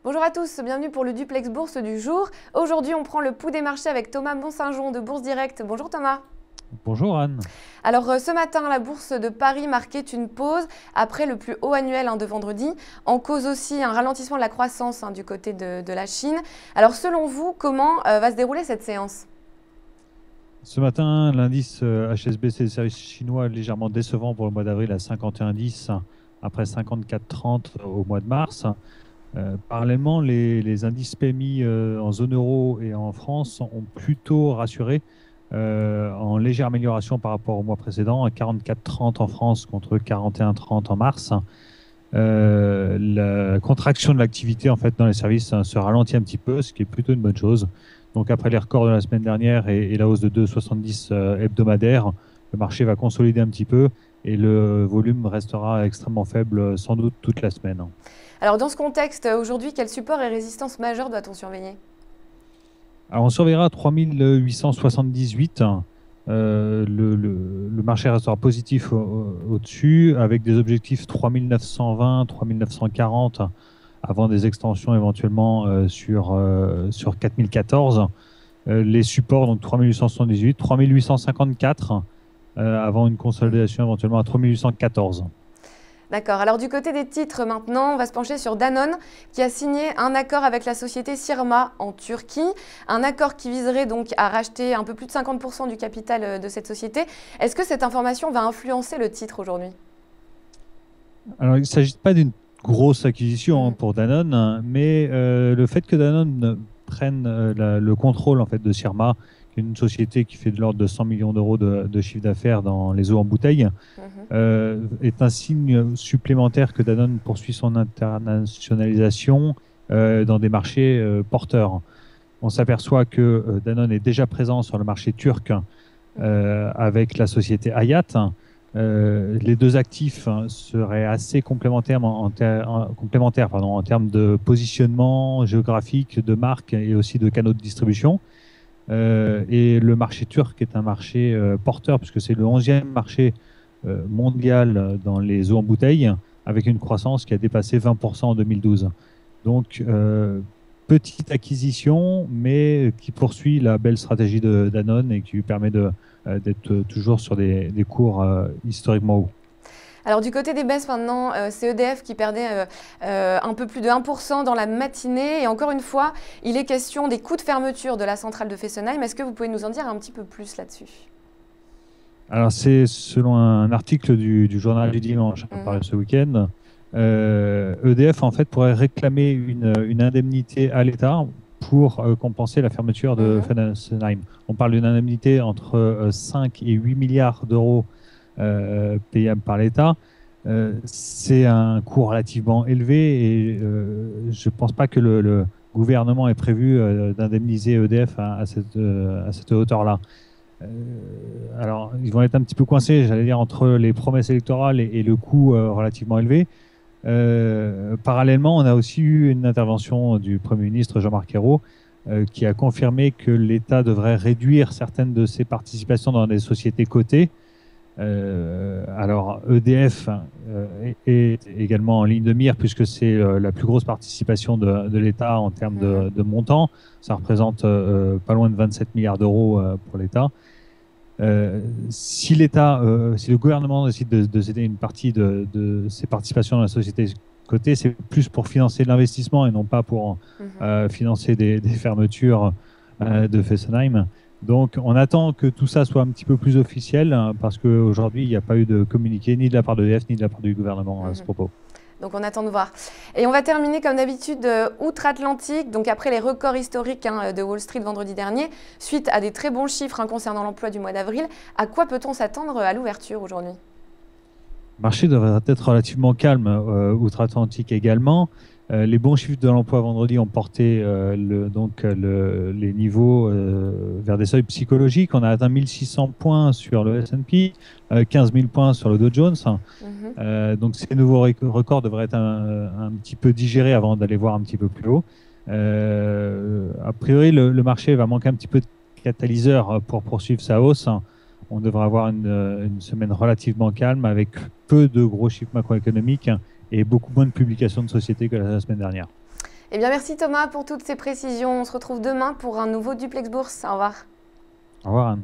Bonjour à tous, bienvenue pour le Duplex Bourse du jour. Aujourd'hui, on prend le pouls des marchés avec Thomas Monsaingeon de Bourse Direct. Bonjour Thomas. Bonjour Anne. Alors ce matin, la bourse de Paris marquait une pause après le plus haut annuel de vendredi. En cause aussi un ralentissement de la croissance du côté de la Chine. Alors selon vous, comment va se dérouler cette séance ? Ce matin, l'indice HSBC des services chinois est légèrement décevant pour le mois d'avril à 51,10 après 54,30 au mois de mars. Parallèlement, les indices PMI en zone euro et en France ont plutôt rassuré en légère amélioration par rapport au mois précédent, à 44,30 en France contre 41,30 en mars. La contraction de l'activité en fait, dans les services se ralentit un petit peu, ce qui est plutôt une bonne chose. Donc après les records de la semaine dernière et la hausse de 2,70 hebdomadaire, le marché va consolider un petit peu et le volume restera extrêmement faible sans doute toute la semaine. Alors dans ce contexte, aujourd'hui, quel support et résistance majeure doit-on surveiller ? Alors on surveillera 3878. Le marché restera positif au-dessus avec des objectifs 3920, 3940 avant des extensions éventuellement sur 4014. Les supports, donc 3878, 3854 avant une consolidation éventuellement à 3814. D'accord. Alors du côté des titres maintenant, on va se pencher sur Danone qui a signé un accord avec la société Sirma en Turquie. Un accord qui viserait donc à racheter un peu plus de 50% du capital de cette société. Est-ce que cette information va influencer le titre aujourd'hui ? Alors il ne s'agit pas d'une grosse acquisition pour Danone, mais le fait que Danone prenne le contrôle en fait, de Sirma, qui est une société qui fait de l'ordre de 100 millions d'euros de chiffre d'affaires dans les eaux en bouteille, est un signe supplémentaire que Danone poursuit son internationalisation dans des marchés porteurs. On s'aperçoit que Danone est déjà présent sur le marché turc avec la société Hayat. Les deux actifs seraient assez complémentaires en termes de positionnement géographique, de marque et aussi de canaux de distribution. Et le marché turc est un marché porteur puisque c'est le 11e marché mondial dans les eaux en bouteille avec une croissance qui a dépassé 20% en 2012. Donc, petite acquisition, mais qui poursuit la belle stratégie de Danone et qui lui permet d'être toujours sur des cours historiquement hauts. Alors du côté des baisses maintenant, c'est EDF qui perdait un peu plus de 1% dans la matinée. Et encore une fois, il est question des coûts de fermeture de la centrale de Fessenheim. Est-ce que vous pouvez nous en dire un petit peu plus là-dessus ? Alors c'est selon un article du journal du dimanche apparu ce week-end. EDF en fait pourrait réclamer une indemnité à l'État pour compenser la fermeture de Fessenheim. On parle d'une indemnité entre 5 et 8 milliards d'euros payable par l'État. C'est un coût relativement élevé et je ne pense pas que le gouvernement ait prévu d'indemniser EDF à cette hauteur-là. Alors, ils vont être un petit peu coincés, j'allais dire, entre les promesses électorales et le coût relativement élevé. Parallèlement, on a aussi eu une intervention du Premier ministre Jean-Marc Ayrault qui a confirmé que l'État devrait réduire certaines de ses participations dans des sociétés cotées. Alors EDF est également en ligne de mire puisque c'est la plus grosse participation de l'État en termes de montant. Ça représente pas loin de 27 milliards d'euros pour l'État. Si le gouvernement décide de céder une partie de ses participations dans la société cotée, c'est plus pour financer l'investissement et non pas pour financer des fermetures de Fessenheim. Donc, on attend que tout ça soit un petit peu plus officiel parce qu'aujourd'hui, il n'y a pas eu de communiqué ni de la part de l'EDF ni de la part du gouvernement à ce propos. Donc, on attend de voir. Et on va terminer comme d'habitude outre-Atlantique. Donc, après les records historiques de Wall Street vendredi dernier, suite à des très bons chiffres concernant l'emploi du mois d'avril, à quoi peut-on s'attendre à l'ouverture aujourd'hui ? Le marché devrait être relativement calme outre-Atlantique également. Les bons chiffres de l'emploi vendredi ont porté les niveaux vers des seuils psychologiques. On a atteint 1600 points sur le S&P, 15 000 points sur le Dow Jones. Donc ces nouveaux records devraient être un petit peu digérés avant d'aller voir un petit peu plus haut. A priori, le marché va manquer un petit peu de catalyseur pour poursuivre sa hausse. On devrait avoir une semaine relativement calme avec peu de gros chiffres macroéconomiques et beaucoup moins de publications de sociétés que la semaine dernière. Eh bien, merci Thomas pour toutes ces précisions. On se retrouve demain pour un nouveau Duplex Bourse. Au revoir. Au revoir, Anne.